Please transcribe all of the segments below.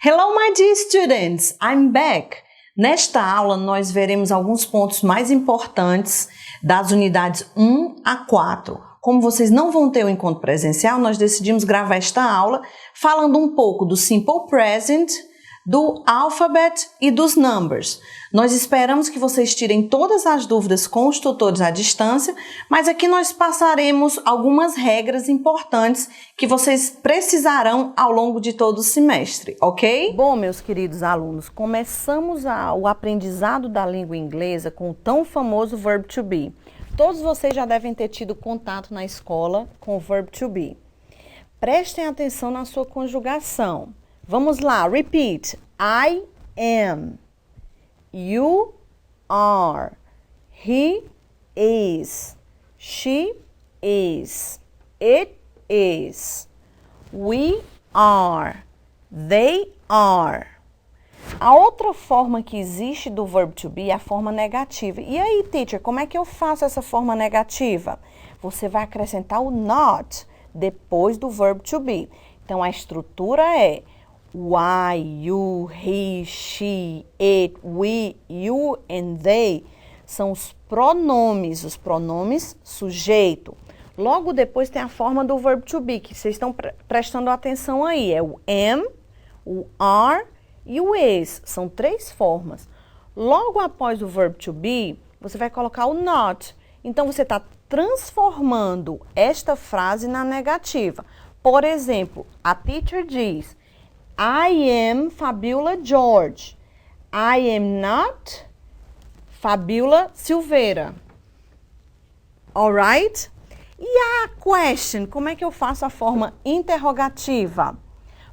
Hello, my dear students! I'm back! Nesta aula, nós veremos alguns pontos mais importantes das unidades 1 a 4. Como vocês não vão ter o encontro presencial, nós decidimos gravar esta aula falando um pouco do Simple Present, do Alphabet e dos Numbers. Nós esperamos que vocês tirem todas as dúvidas com os tutores à distância, mas aqui nós passaremos algumas regras importantes que vocês precisarão ao longo de todo o semestre, ok? Bom, meus queridos alunos, começamos o aprendizado da língua inglesa com o tão famoso verb to be. Todos vocês já devem ter tido contato na escola com o verb to be. Prestem atenção na sua conjugação. Vamos lá, repeat. I am. You are. He is. She is. It is. We are. They are. A outra forma que existe do verb to be é a forma negativa. E aí, teacher, como é que eu faço essa forma negativa? Você vai acrescentar o not depois do verb to be. Então, a estrutura é I, you, he, she, it, we, you and they são os pronomes sujeito. Logo depois tem a forma do verb to be, que vocês estão prestando atenção aí. É o am, o are e o is. São três formas. Logo após o verb to be, você vai colocar o not. Então, você está transformando esta frase na negativa. Por exemplo, a teacher diz: I am Fabiola George. I am not Fabiola Silveira. Alright? E a question, como é que eu faço a forma interrogativa?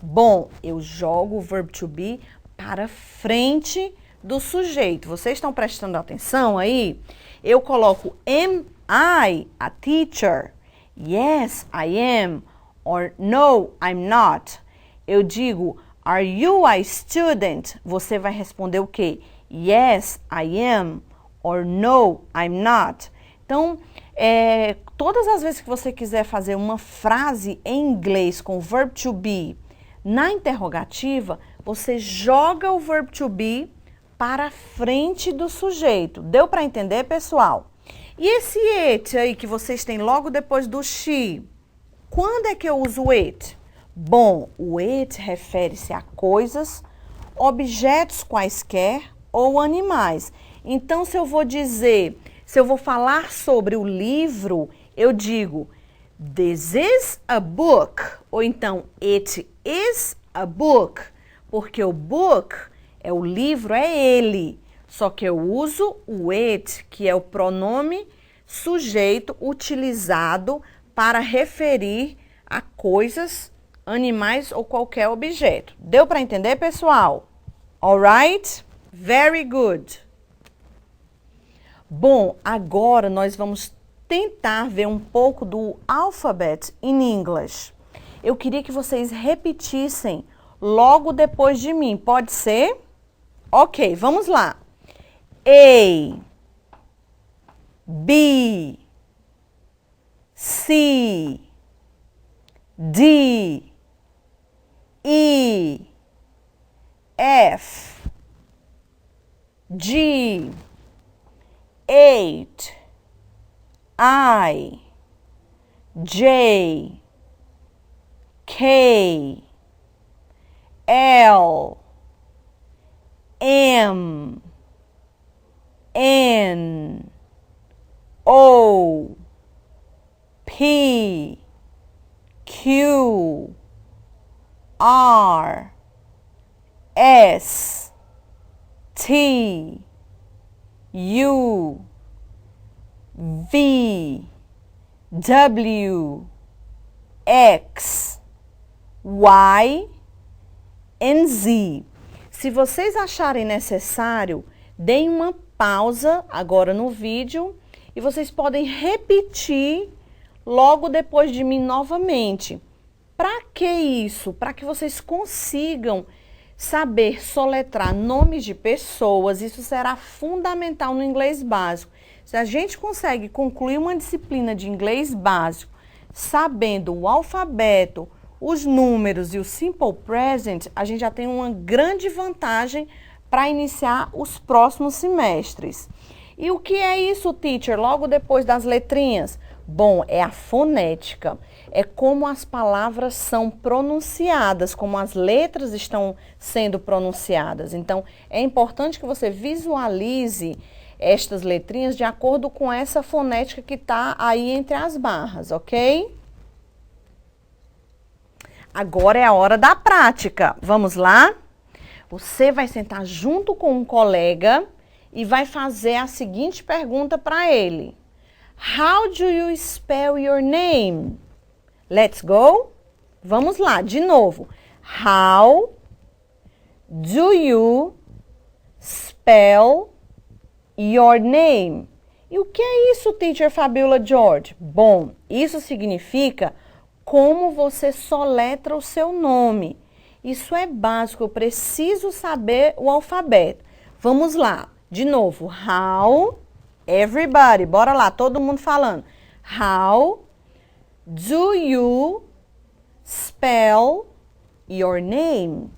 Bom, eu jogo o verb to be para frente do sujeito. Vocês estão prestando atenção aí? Eu coloco am I a teacher? Yes, I am. Or no, I'm not. Eu digo, are you a student? Você vai responder o quê? Yes, I am. Or no, I'm not. Então, todas as vezes que você quiser fazer uma frase em inglês com o verb to be na interrogativa, você joga o verb to be para frente do sujeito. Deu para entender, pessoal? E esse it aí que vocês têm logo depois do she, quando é que eu uso it? Bom, o it refere-se a coisas, objetos quaisquer ou animais. Então, se eu vou falar sobre o livro, eu digo this is a book, ou então it is a book, porque o book é o livro, é ele. Só que eu uso o it, que é o pronome sujeito utilizado para referir a coisas, animais ou qualquer objeto. Deu para entender, pessoal? Alright? Very good. Bom, agora nós vamos tentar ver um pouco do alphabet in English. Eu queria que vocês repetissem logo depois de mim. Pode ser? Ok, vamos lá. A, B, C, D, E, F, G, H, I, J, K, L, M, N, O, P, Q, R, S, T, U, V, W, X, Y e Z. Se vocês acharem necessário, deem uma pausa agora no vídeo e vocês podem repetir logo depois de mim novamente. Para que isso? Para que vocês consigam saber soletrar nomes de pessoas. Isso será fundamental no inglês básico. Se a gente consegue concluir uma disciplina de inglês básico sabendo o alfabeto, os números e o simple present, a gente já tem uma grande vantagem para iniciar os próximos semestres. E o que é isso, teacher? Logo depois das letrinhas? Bom, é a fonética. É como as palavras são pronunciadas, como as letras estão sendo pronunciadas. Então, é importante que você visualize estas letrinhas de acordo com essa fonética que está aí entre as barras, ok? Agora é a hora da prática. Vamos lá? Você vai sentar junto com um colega e vai fazer a seguinte pergunta para ele. How do you spell your name? Let's go? Vamos lá, de novo. How do you spell your name? E o que é isso, teacher Fabiola George? Bom, isso significa como você soletra o seu nome. Isso é básico, eu preciso saber o alfabeto. Vamos lá, de novo. How, everybody, bora lá, todo mundo falando. How do you spell your name?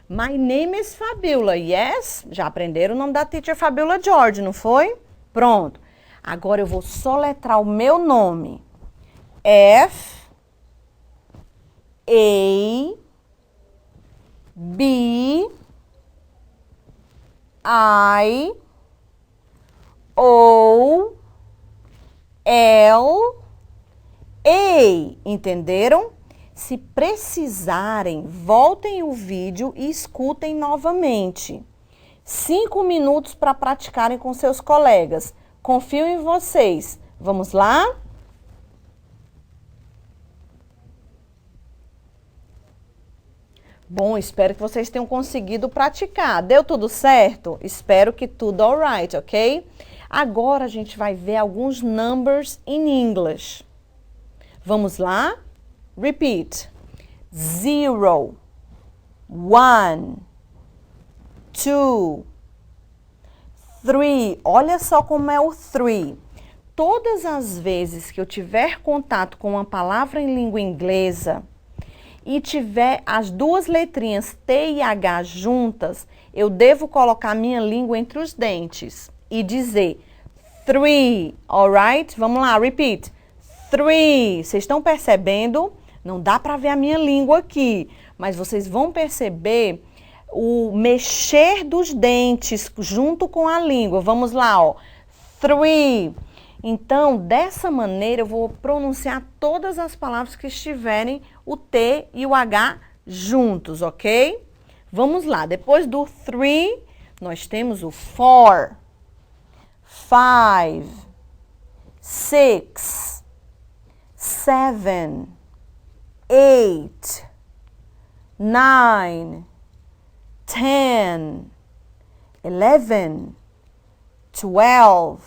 My name is Fabiola, yes? Já aprenderam o nome da teacher Fabiola George, não foi? Pronto. Agora eu vou soletrar o meu nome. F, A, B, I, O, L, A. Entenderam? Se precisarem, voltem o vídeo e escutem novamente. 5 minutos para praticarem com seus colegas. Confio em vocês. Vamos lá? Bom, espero que vocês tenham conseguido praticar. Deu tudo certo? Espero que tudo alright, ok? Agora a gente vai ver alguns numbers in English. Vamos lá? Repeat. 0, 1, 2, 3. Olha só como é o 3. Todas as vezes que eu tiver contato com uma palavra em língua inglesa e tiver as duas letrinhas T e H juntas, eu devo colocar minha língua entre os dentes e dizer 3, alright? Vamos lá, repeat. 3. Vocês estão percebendo? Não dá para ver a minha língua aqui, mas vocês vão perceber o mexer dos dentes junto com a língua. Vamos lá, ó. 3. Então, dessa maneira, eu vou pronunciar todas as palavras que estiverem o T e o H juntos, ok? Vamos lá. Depois do 3, nós temos o 4, 5, 6, 7, 8, 9, 10, 11, 12,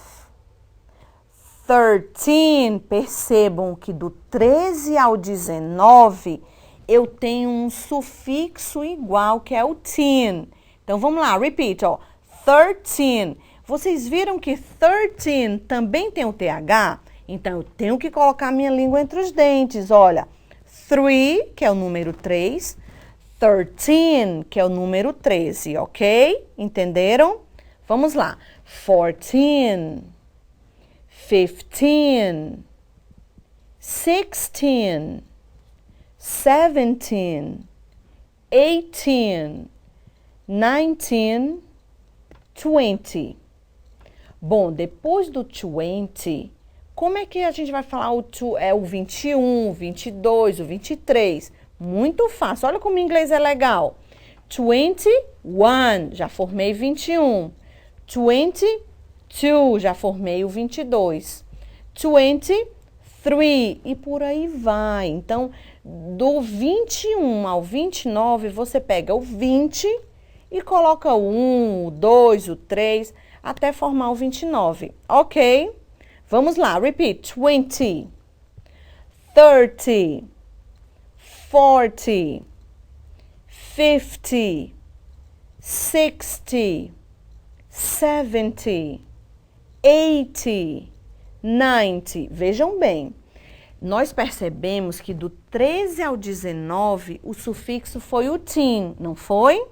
13. Percebam que do 13 ao 19 eu tenho um sufixo igual, que é o teen. Então vamos lá, repeat, ó. 13. Vocês viram que 13 também tem o TH? Então eu tenho que colocar minha língua entre os dentes, olha. 3, que é o número 3, 13, que é o número 13, ok? Entenderam? Vamos lá. 14, 15, 16, 17, 18, 19, 20. Bom, depois do 20, como é que a gente vai falar o 21, o 22, o 23? Muito fácil. Olha como o inglês é legal. 21, já formei 21. 22, já formei o 22. 23 e por aí vai. Então, do 21 ao 29, você pega o 20 e coloca o 1, o 2, o 3, até formar o 29. Ok? Vamos lá, repeat. 20, 30, 40, 50, 60, 70, 80, 90. Vejam bem, nós percebemos que do 13 ao 19, o sufixo foi o teen, não foi?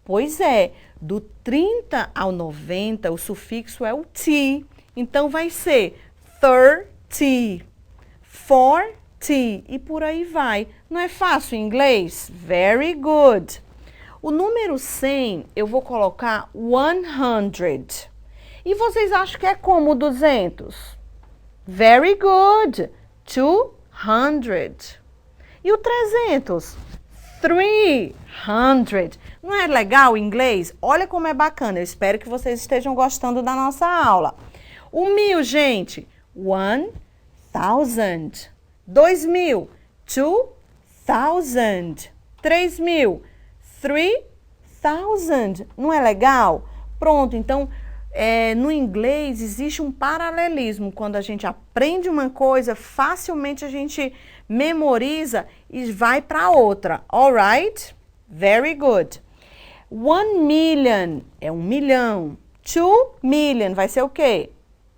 Pois é, do 30 ao 90, o sufixo é o T. Então, vai ser 30, 40 e por aí vai. Não é fácil em inglês? Very good. O número 100, eu vou colocar 100. E vocês acham que é como 200? Very good. 200. E o 300? 300. Não é legal o inglês? Olha como é bacana. Eu espero que vocês estejam gostando da nossa aula. O 1000, gente. 1000. 2000. 2000. 3000. 3000. Não é legal? Pronto, então, no inglês existe um paralelismo. Quando a gente aprende uma coisa, facilmente a gente memoriza e vai para outra. Alright? Very good. 1 million é 1 milhão. 2 million vai ser o quê?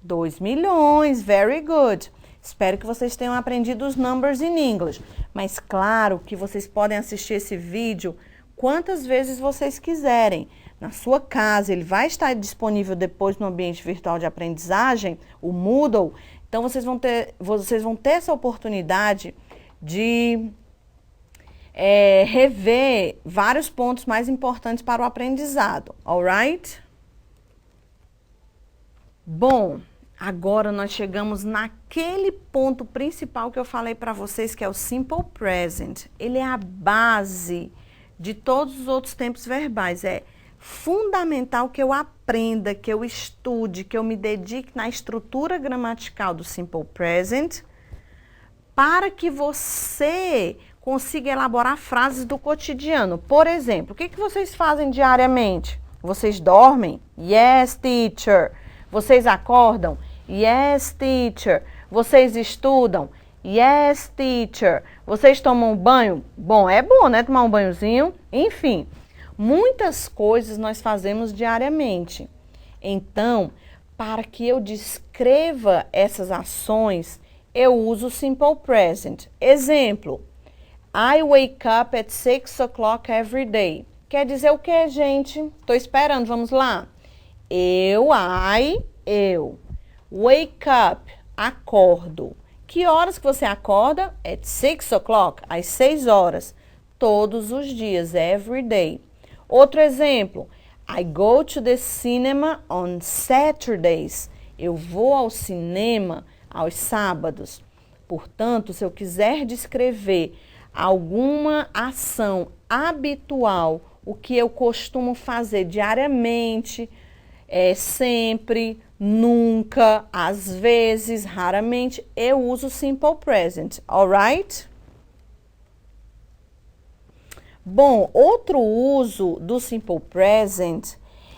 2 milhões. Very good. Espero que vocês tenham aprendido os numbers in English. Mas claro que vocês podem assistir esse vídeo quantas vezes vocês quiserem. Na sua casa, ele vai estar disponível depois no ambiente virtual de aprendizagem, o Moodle. Então, vocês vão ter essa oportunidade de rever vários pontos mais importantes para o aprendizado. Alright? Bom, agora nós chegamos naquele ponto principal que eu falei para vocês, que é o Simple Present. Ele é a base de todos os outros tempos verbais. É fundamental que eu aprenda, que eu estude, que eu me dedique na estrutura gramatical do Simple Present, para que você consiga elaborar frases do cotidiano. Por exemplo, o que vocês fazem diariamente? Vocês dormem? Yes, teacher. Vocês acordam? Yes, teacher. Vocês estudam? Yes, teacher. Vocês tomam banho? Bom, é bom, né? Tomar um banhozinho. Enfim, muitas coisas nós fazemos diariamente. Então, para que eu descreva essas ações, eu uso o Simple Present. Exemplo, I wake up at 6 o'clock every day. Quer dizer o que, gente? Estou esperando, vamos lá. Eu. Wake up, acordo. Que horas que você acorda? At 6 o'clock, às 6 horas. Todos os dias, every day. Outro exemplo, I go to the cinema on Saturdays. Eu vou ao cinema aos sábados. Portanto, se eu quiser descrever alguma ação habitual, o que eu costumo fazer diariamente, sempre, nunca, às vezes, raramente, eu uso Simple Present, alright? Bom, outro uso do Simple Present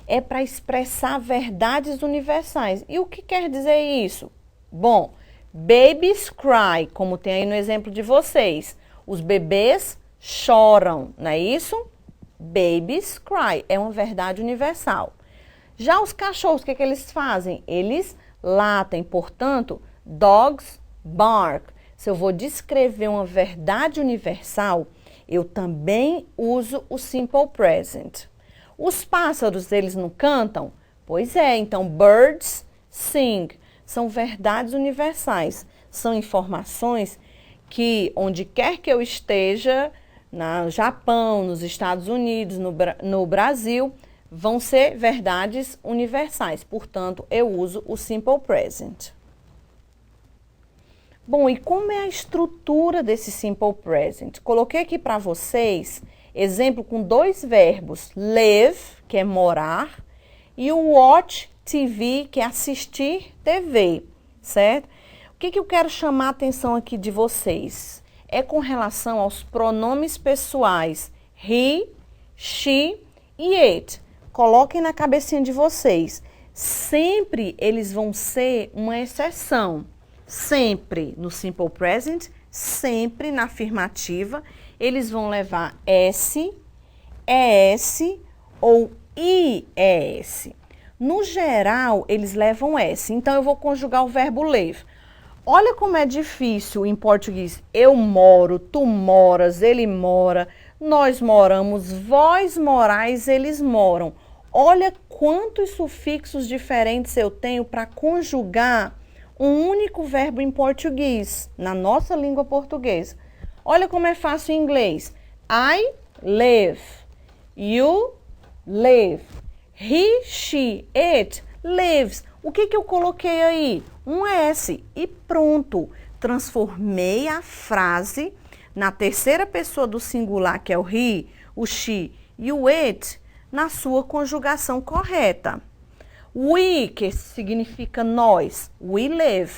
é para expressar verdades universais. E o que quer dizer isso? Bom, babies cry, como tem aí no exemplo de vocês. Os bebês choram, não é isso? Babies cry, é uma verdade universal. Já os cachorros, o que eles fazem? Eles latem, portanto, dogs bark. Se eu vou descrever uma verdade universal, eu também uso o Simple Present. Os pássaros, eles não cantam? Pois é, então birds sing. São verdades universais. São informações que, onde quer que eu esteja, no Japão, nos Estados Unidos, no Brasil, vão ser verdades universais. Portanto, eu uso o Simple Present. Bom, e como é a estrutura desse Simple Present? Coloquei aqui para vocês exemplo com dois verbos, live, que é morar, e o watch TV, que é assistir TV, certo? O que eu quero chamar a atenção aqui de vocês? É com relação aos pronomes pessoais he, she e it. Coloquem na cabecinha de vocês. Sempre eles vão ser uma exceção. Sempre no Simple Present, sempre na afirmativa, eles vão levar S, ES ou IES. No geral, eles levam S. Então, eu vou conjugar o verbo live. Olha como é difícil em português. Eu moro, tu moras, ele mora, nós moramos, vós morais, eles moram. Olha quantos sufixos diferentes eu tenho para conjugar um único verbo em português, na nossa língua portuguesa. Olha como é fácil em inglês. I live. You live. He, she, it lives. O que eu coloquei aí? Um S e pronto. Transformei a frase na terceira pessoa do singular, que é o he, o she e o it, na sua conjugação correta. We, que significa nós, we live.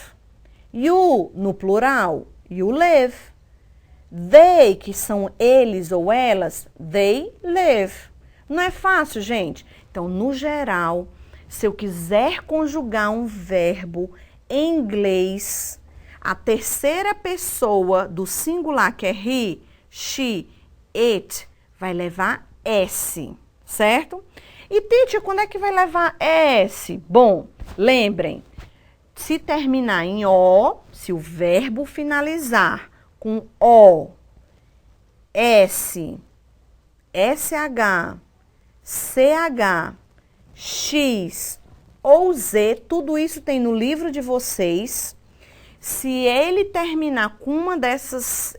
You, no plural, you live. They, que são eles ou elas, they live. Não é fácil, gente? Então, no geral, se eu quiser conjugar um verbo em inglês, a terceira pessoa do singular, que é he, she, it, vai levar S, certo? E, teacher, quando é que vai levar S? Bom, lembrem, se terminar em O, se o verbo finalizar com O, S, SH, CH, X ou Z, tudo isso tem no livro de vocês. Se ele terminar com uma dessas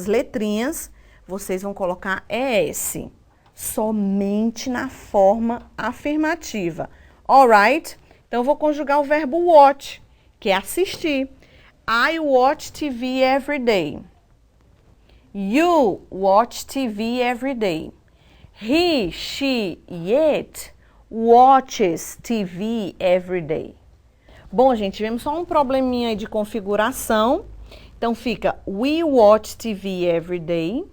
letrinhas, vocês vão colocar ES, somente na forma afirmativa. Alright? Então, eu vou conjugar o verbo watch, que é assistir. I watch TV every day. You watch TV every day. He, she, it watches TV every day. Bom, gente, tivemos só um probleminha aí de configuração. Então, fica we watch TV every day.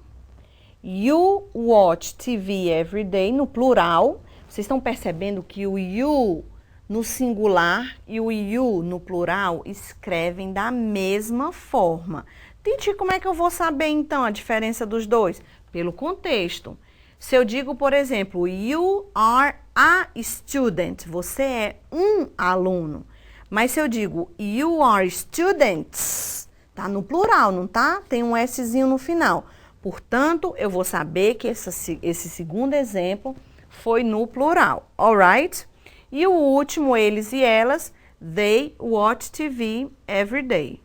You watch TV every day, no plural. Vocês estão percebendo que o you no singular e o you no plural escrevem da mesma forma. Titi, como é que eu vou saber, então, a diferença dos dois? Pelo contexto. Se eu digo, por exemplo, you are a student, você é um aluno. Mas se eu digo you are students, tá no plural, não tá? Tem um Szinho no final. Portanto, eu vou saber que esse segundo exemplo foi no plural, alright? E o último, eles e elas, they watch TV every day.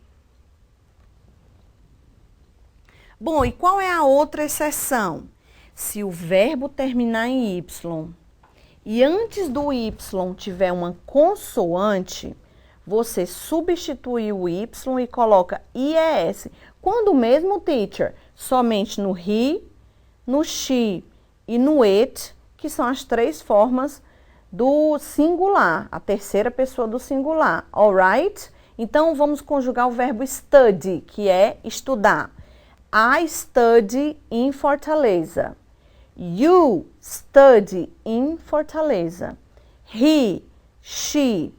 Bom, e qual é a outra exceção? Se o verbo terminar em Y e antes do Y tiver uma consoante, você substitui o Y e coloca IES. Quando mesmo, teacher? Somente no he, no she e no it, que são as três formas do singular, a terceira pessoa do singular, alright? Então, vamos conjugar o verbo study, que é estudar. I study in Fortaleza. You study in Fortaleza. He, she,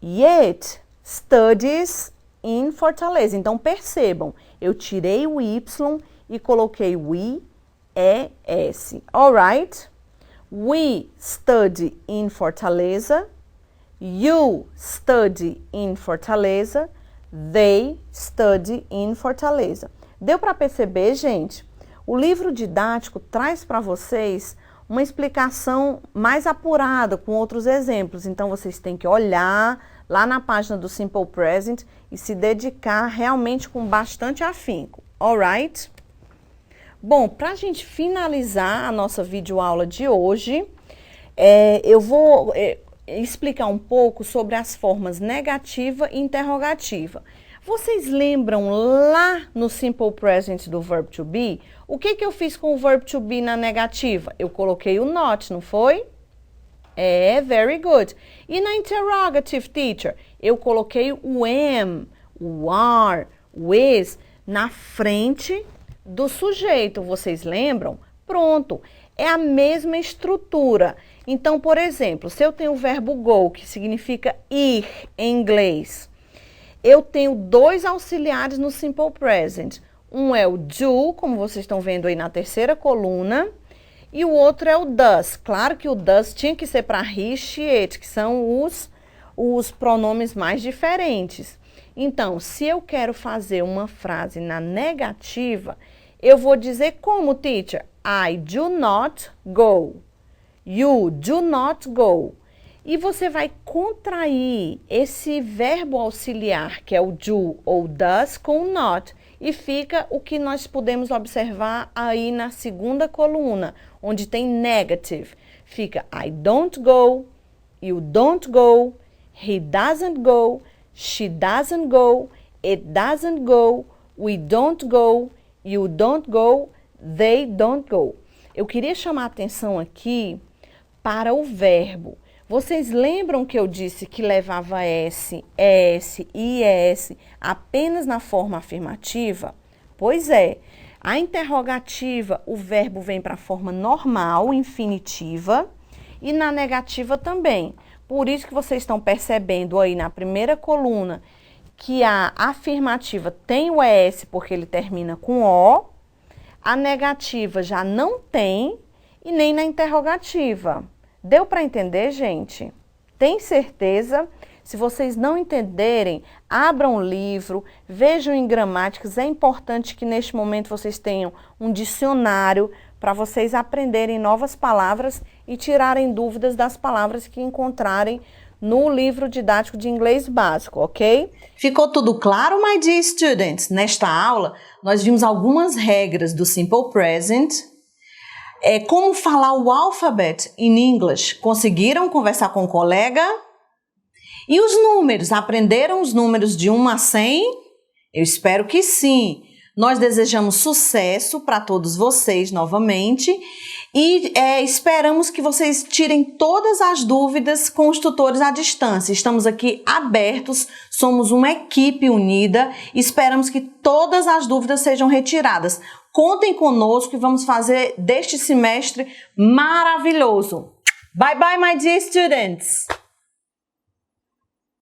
it studies in Fortaleza. Então, percebam, eu tirei o Y e coloquei o IES. Alright? We study in Fortaleza. You study in Fortaleza. They study in Fortaleza. Deu para perceber, gente? O livro didático traz para vocês uma explicação mais apurada, com outros exemplos. Então, vocês têm que olhar lá na página do Simple Present e se dedicar realmente com bastante afinco. Alright? Bom, para a gente finalizar a nossa videoaula de hoje, eu vou explicar um pouco sobre as formas negativa e interrogativa. Vocês lembram lá no Simple Present do Verb to Be? O que eu fiz com o Verb to Be na negativa? Eu coloquei o not, não foi? Very good. E na interrogative, teacher? Eu coloquei o am, o are, o is na frente do sujeito. Vocês lembram? Pronto. É a mesma estrutura. Então, por exemplo, se eu tenho o verbo go, que significa ir em inglês, eu tenho dois auxiliares no Simple Present. Um é o do, como vocês estão vendo aí na terceira coluna, e o outro é o does. Claro que o does tinha que ser para he, she, it, que são os pronomes mais diferentes. Então, se eu quero fazer uma frase na negativa, eu vou dizer como, teacher? I do not go. You do not go. E você vai contrair esse verbo auxiliar, que é o do ou does, com o not. E fica o que nós podemos observar aí na segunda coluna, onde tem negative. Fica I don't go, you don't go, he doesn't go, she doesn't go, it doesn't go, we don't go, you don't go, they don't go. Eu queria chamar a atenção aqui para o verbo. Vocês lembram que eu disse que levava S, ES e IS apenas na forma afirmativa? Pois é, a interrogativa, o verbo vem para a forma normal, infinitiva, e na negativa também. Por isso que vocês estão percebendo aí na primeira coluna que a afirmativa tem o ES porque ele termina com O, a negativa já não tem e nem na interrogativa. Deu para entender, gente? Tem certeza? Se vocês não entenderem, abram o livro, vejam em gramáticas. É importante que neste momento vocês tenham um dicionário para vocês aprenderem novas palavras e tirarem dúvidas das palavras que encontrarem no livro didático de inglês básico, ok? Ficou tudo claro, my dear students? Nesta aula, nós vimos algumas regras do Simple Present. Como falar o alfabeto em inglês. Conseguiram conversar com o colega? E os números? Aprenderam os números de 1 a 100? Eu espero que sim. Nós desejamos sucesso para todos vocês novamente e esperamos que vocês tirem todas as dúvidas com os tutores à distância. Estamos aqui abertos, somos uma equipe unida e esperamos que todas as dúvidas sejam retiradas. Contem conosco e vamos fazer deste semestre maravilhoso. Bye bye, my dear students!